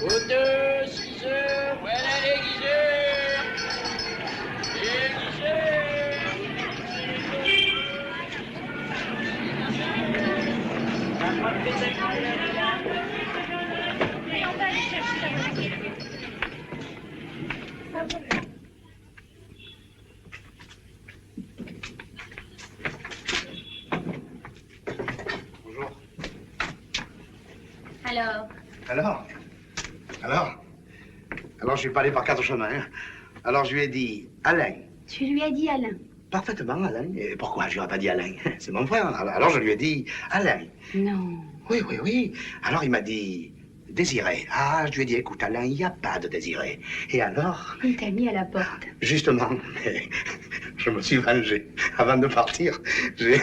Auto, 6 heures, voilà l'aiguiseur. Mais on va aller chercher ta voiture. Bonjour. Alors, Alors, je suis pas allé par quatre chemins. Hein. Alors, je lui ai dit Alain. tu lui as dit Alain. Parfaitement, Alain. Et pourquoi je lui ai pas dit Alain? C'est mon frère. Alors, je lui ai dit Alain. Non. Oui. Alors, il m'a dit Désiré. Ah, je lui ai dit, écoute, Alain, il n'y a pas de Désiré. Et alors? Il t'a mis à la porte. Justement, mais je me suis vengé. Avant de partir, j'ai...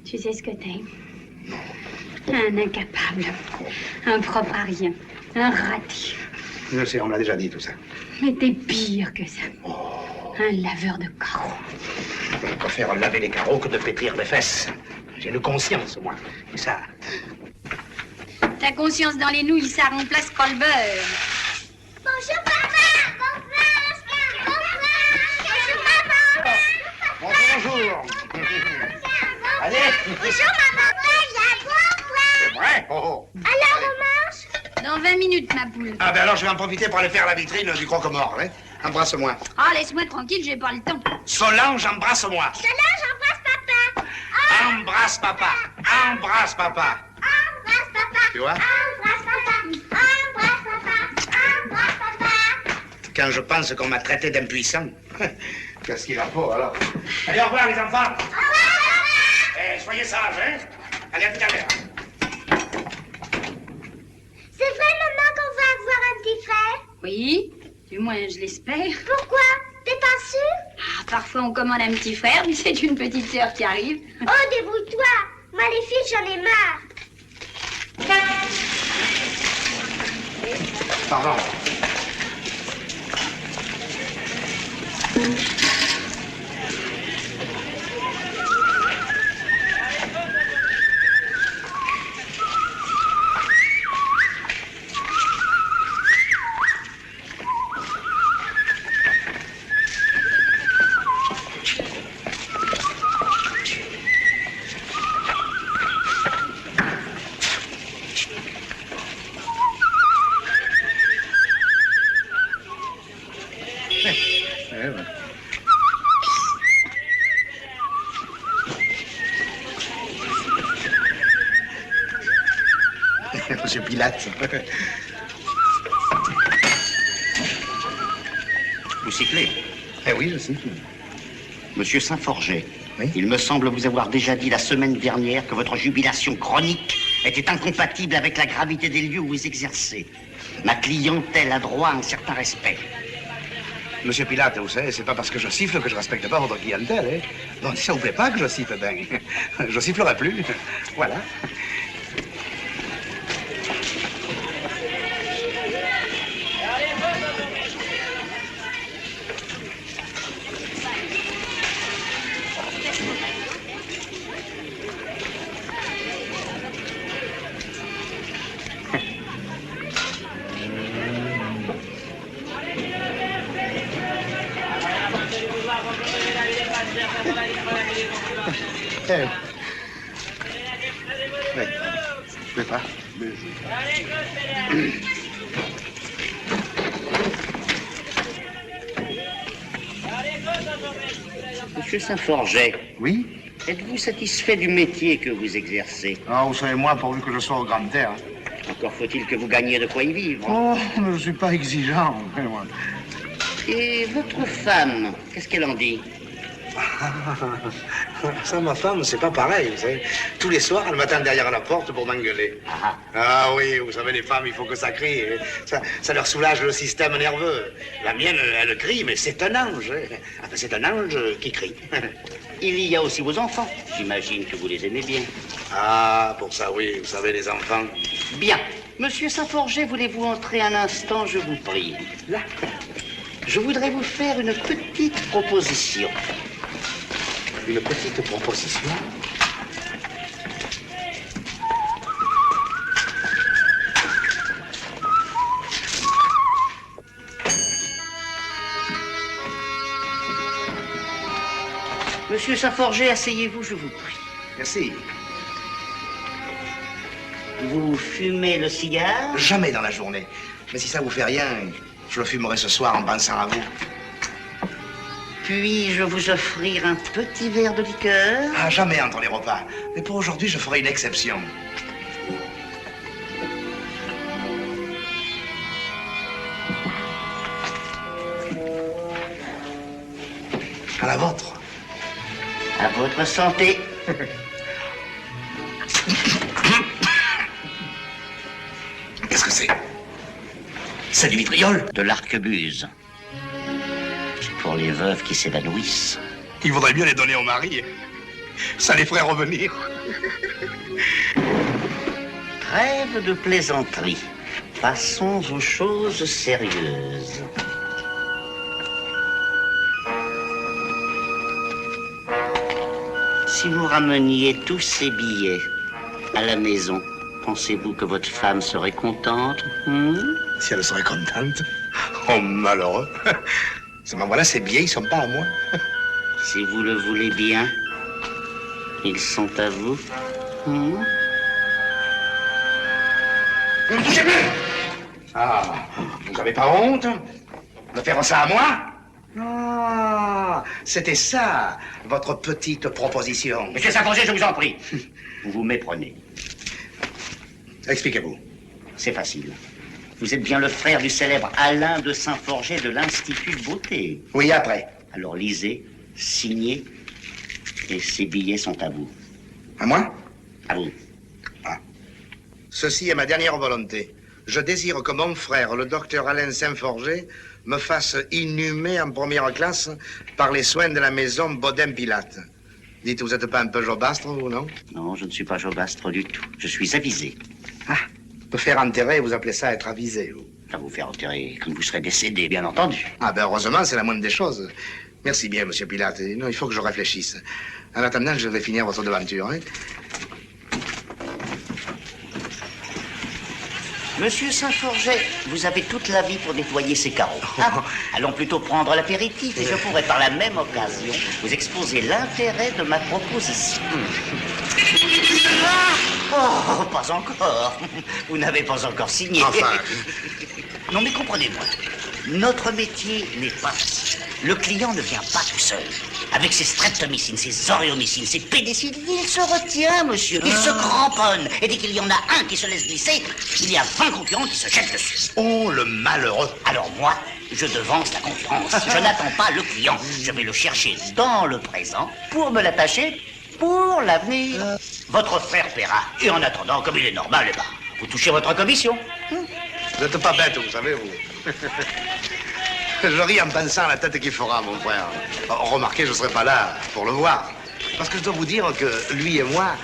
Tu sais ce que t'es? Un incapable. Un propre à rien. Un raté. Je sais, on me l'a déjà dit tout ça. Mais t'es pire que ça. Un laveur de carreaux. Je préfère laver les carreaux que de pétrir les fesses. J'ai une conscience, moi. Et ça... Ta conscience dans les nouilles, ça remplace pas le beurre. Bonjour, papa! Bonjour. Allez. Bonjour, maman! C'est vrai? Oh. Alors, on mange? Dans 20 minutes, ma poule. Ah, ben alors, je vais en profiter pour aller faire la vitrine du croque-mort, hein? Embrasse-moi. Ah, laisse-moi tranquille, j'ai pas le temps. Solange, embrasse-moi. Solange, embrasse papa! Embrasse papa. Embrasse papa. Embrasse papa! Tu vois? Embrasse papa! Embrasse papa! Embrasse papa! Quand je pense qu'on m'a traité d'impuissant, qu'est-ce qu'il en faut, alors? Allez, au revoir, les enfants. Au revoir, Eh, soyez sages, hein? Allez, à tout à l'heure. c'est vrai, maman, qu'on va avoir un petit frère? Oui, du moins, je l'espère. Pourquoi? T'es pas sûre? Ah, parfois, on commande un petit frère, mais c'est une petite sœur qui arrive. Oh, débrouille-toi! Moi, les filles, j'en ai marre. Pardon. Monsieur Pilate. Vous sifflez? Eh oui, je siffle. Monsieur Saint-Forget, Oui? il me semble vous avoir déjà dit la semaine dernière que votre jubilation chronique était incompatible avec la gravité des lieux où vous exercez. Ma clientèle a droit à un certain respect. Monsieur Pilate, vous savez, c'est pas parce que je siffle que je respecte pas votre clientèle, hein. Donc, si ça vous plaît pas que je siffle, ben, je sifflerai plus. Voilà. Oui. Je peux pas. Monsieur Saint-Forget, Oui? êtes-vous satisfait du métier que vous exercez? Ah, vous savez, moi, pourvu que je sois au grand air. Encore faut-il que vous gagniez de quoi y vivre. Oh, je suis pas exigeant, moi. Et votre femme, qu'est-ce qu'elle en dit? Ça, ma femme, c'est pas pareil, vous savez. Tous les soirs, elle m'attend derrière la porte pour m'engueuler. Ah, Ah oui, vous savez, les femmes, il faut que ça crie. Ça leur soulage le système nerveux. La mienne, elle crie, mais c'est un ange. Enfin, c'est un ange qui crie. il y a aussi vos enfants. J'imagine que vous les aimez bien. Ah, pour ça, oui, vous savez, les enfants. Bien. Monsieur Saint-Forget, voulez-vous entrer un instant, je vous prie? Là. Je voudrais vous faire une petite proposition. Une petite proposition. Monsieur Saint-Forget, asseyez-vous, je vous prie. Merci. Vous fumez le cigare? Jamais dans la journée. Mais si ça vous fait rien, je le fumerai ce soir en pensant à vous. Puis-je vous offrir un petit verre de liqueur? Ah, jamais entre les repas. Mais pour aujourd'hui, je ferai une exception. À la vôtre. À votre santé. Qu'est-ce que c'est? C'est du vitriol. De l'arquebuse. Pour les veuves qui s'évanouissent. Il vaudrait mieux les donner au mari. Ça les ferait revenir. Trêve de plaisanterie. Passons aux choses sérieuses. Si vous rameniez tous ces billets à la maison, pensez-vous que votre femme serait contente? Si elle serait contente. Oh, malheureux. Seulement voilà, ces billets, ils sont pas à moi. Si vous le voulez bien, ils sont à vous. Ne me touchez plus! Ah, vous n'avez pas honte de faire ça à moi? Ah, c'était ça, votre petite proposition. Monsieur Saint-Forget, je vous en prie. Vous vous méprenez. Expliquez-vous. C'est facile. Vous êtes bien le frère du célèbre Alain de Saint-Forget de l'Institut de Beauté. Oui, après. Alors lisez, signez, et ces billets sont à vous. À moi? À vous. Ah. Ceci est ma dernière volonté. Je désire que mon frère, le docteur Alain Saint-Forget, me fasse inhumer en première classe par les soins de la maison Baudin-Pilate. Dites, vous n'êtes pas un peu jobastre, vous, non? Non, je ne suis pas jobastre du tout. Je suis avisé. Ah, me faire enterrer, vous appelez ça être avisé, vous? À vous faire enterrer quand vous serez décédé, bien entendu. Ah, ben heureusement, c'est la moindre des choses. Merci bien, monsieur Pilate. Non, il faut que je réfléchisse. En attendant, je vais finir votre devanture, hein? Monsieur Saint-Forget, vous avez toute la vie pour nettoyer ces carreaux. Ah, allons plutôt prendre l'apéritif et je pourrai par la même occasion vous exposer l'intérêt de ma proposition. Oh, pas encore. Vous n'avez pas encore signé. Enfin. Non, mais comprenez-moi. Notre métier n'est pas facile. Le client ne vient pas tout seul. Avec ses streptomycines, ses auréomycines, ses pénicillines, il se retient, monsieur. Il se cramponne. Et dès qu'il y en a un qui se laisse glisser, il y a 20 concurrents qui se jettent dessus. Oh, le malheureux. Alors moi, je devance la concurrence. Je n'attends pas le client. Je vais le chercher dans le présent pour me l'attacher pour l'avenir. Votre frère paiera. Et en attendant, comme il est normal, eh ben, vous touchez votre commission. Vous n'êtes pas bête, vous savez, vous. Je ris en pensant à la tête qu'il fera, mon frère. Oh, remarquez, je ne serai pas là pour le voir. Parce que je dois vous dire que lui et moi,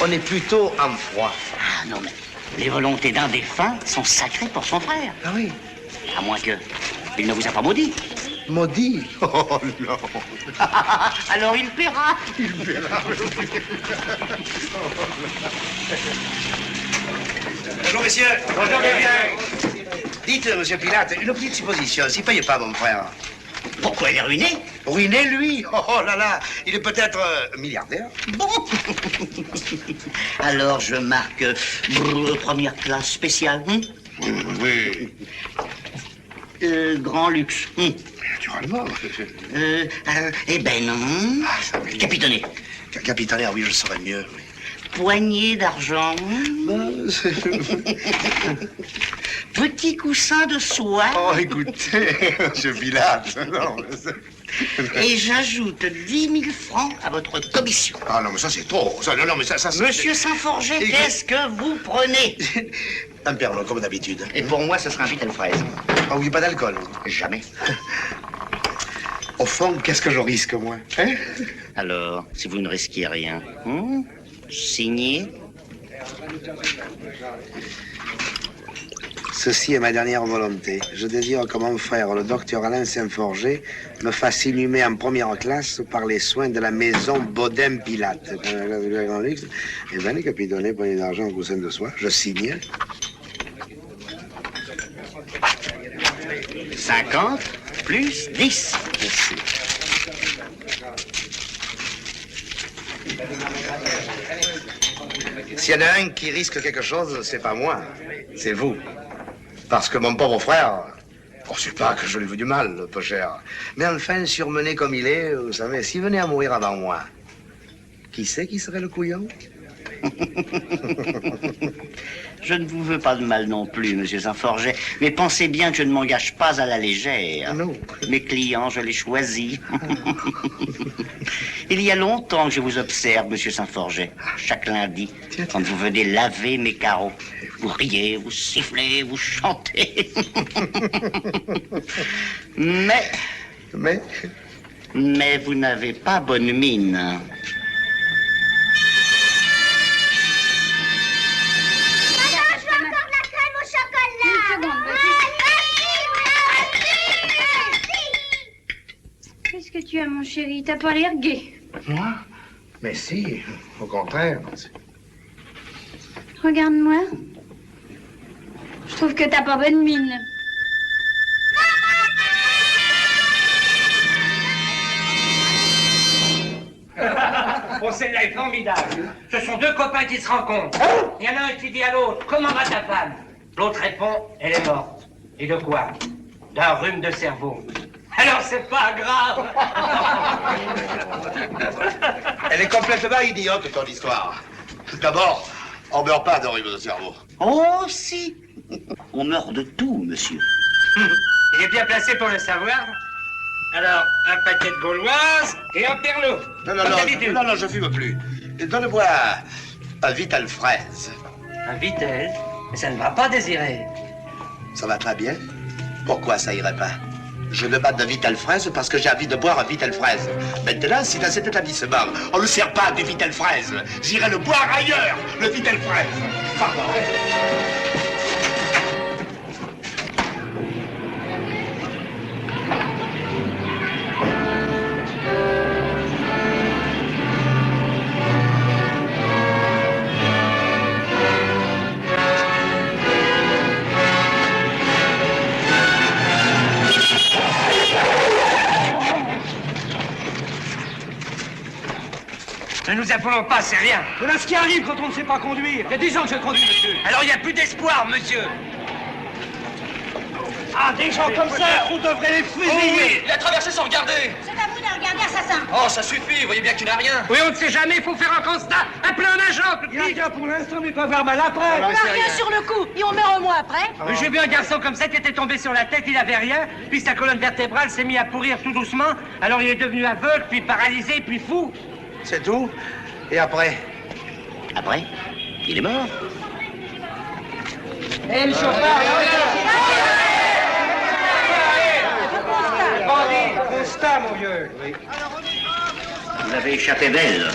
on est plutôt en froid. Ah non, mais les volontés d'un défunt sont sacrées pour son frère. Ah oui? À moins que il ne vous a pas maudit. Maudit? Oh non. Alors il paiera. Il verra. Bonjour, messieurs. Bonjour, bien. Dites, monsieur Pilate, une petite supposition. S'il ne payait pas, mon frère. Pourquoi il est ruiné? Ruiné, lui? Oh là là. Il est peut-être milliardaire. Bon. Alors je marque première classe spéciale. Oui. Grand luxe. Naturellement. Eh ben non. Ah, ça, oui. Capitonné. Capitaine, oui, je saurais mieux. Oui. Poignée d'argent. Petit coussin de soie. Oh, écoutez, monsieur Pilate. Non, Et j'ajoute 10 000 francs à votre commission. Ah non, mais ça, c'est trop. Ça, non, mais ça... Monsieur Saint-Forget, qu'est-ce que vous prenez? Un Pernod, comme d'habitude. Et pour moi, ce sera un Vitel fraise. Ah oui, pas d'alcool. Jamais. Au fond, qu'est-ce que je risque, moi? Hein? Alors, si vous ne risquiez rien, signez. Ceci est ma dernière volonté. Je désire que mon frère, le docteur Alain Saint-Forget, me fasse inhumer en première classe par les soins de la maison Baudin-Pilate. Et bien, les capitonnés, poignée d'argent, coussin de soie. Je signe. 50 plus 10. Merci. S'il y en a un qui risque quelque chose, c'est pas moi, c'est vous. Parce que mon pauvre frère, oh, c'est pas que je lui veux du mal, le peu cher. Mais enfin, surmené comme il est, vous savez, s'il venait à mourir avant moi, qui c'est qui serait le couillon? Je ne vous veux pas de mal non plus, monsieur Saint-Forget, mais pensez bien que je ne m'engage pas à la légère. Non. Mes clients, je les choisis. Il y a longtemps que je vous observe, monsieur Saint-Forget, chaque lundi, quand vous venez laver mes carreaux. Vous riez, vous sifflez, vous chantez. Mais vous n'avez pas bonne mine. Qu'est-ce que tu as, mon chéri? T'as pas l'air gai. Moi? Mais si, au contraire. Regarde-moi. Je trouve que t'as pas bonne mine. Oh, celle-là est formidable. Ce sont deux copains qui se rencontrent. Il y en a un qui dit à l'autre, comment va ta femme? L'autre répond, elle est morte. Et de quoi? D'un rhume de cerveau. Alors c'est pas grave. Elle est complètement idiote, ton histoire. D'abord, on meurt pas de rhume de cerveau. Oh, si. On meurt de tout, monsieur. Il est bien placé pour le savoir. Alors, un paquet de gauloises et un perlot. Non, je fume plus. Donne-moi un Vital fraise. Un Vitel? Mais ça ne va pas, Désiré. Ça va pas bien? Pourquoi ça irait pas? Je demande un Vital fraise parce que j'ai envie de boire un Vital fraise. Maintenant, si dans cet établissement, on ne sert pas du Vital fraise, j'irai le boire ailleurs, le Vital fraise. Pardon. Ne nous appelons pas, c'est rien. Voilà ce qui arrive quand on ne sait pas conduire. Il y a 10 ans que je conduis, monsieur. Alors il n'y a plus d'espoir, monsieur. Ah, des gens comme ça, on devrait les fusiller. Il a traversé sans regarder. C'est à vous de regarder, assassin. Oh, ça suffit, vous voyez bien qu'il n'a rien. Oui, on ne sait jamais, il faut faire un constat. Appelez un agent, tout de Il y a suite. rien pour l'instant, mais il peut avoir mal après. On n'a rien sur le coup, et on meurt au mois après. J'ai vu un garçon comme ça qui était tombé sur la tête, il avait rien, puis sa colonne vertébrale s'est mise à pourrir tout doucement, alors il est devenu aveugle, puis paralysé, puis fou. C'est tout? Et après? Après, il est mort. Et le chauffeur, Bandit. constat, mon vieux. Vous avez échappé belle.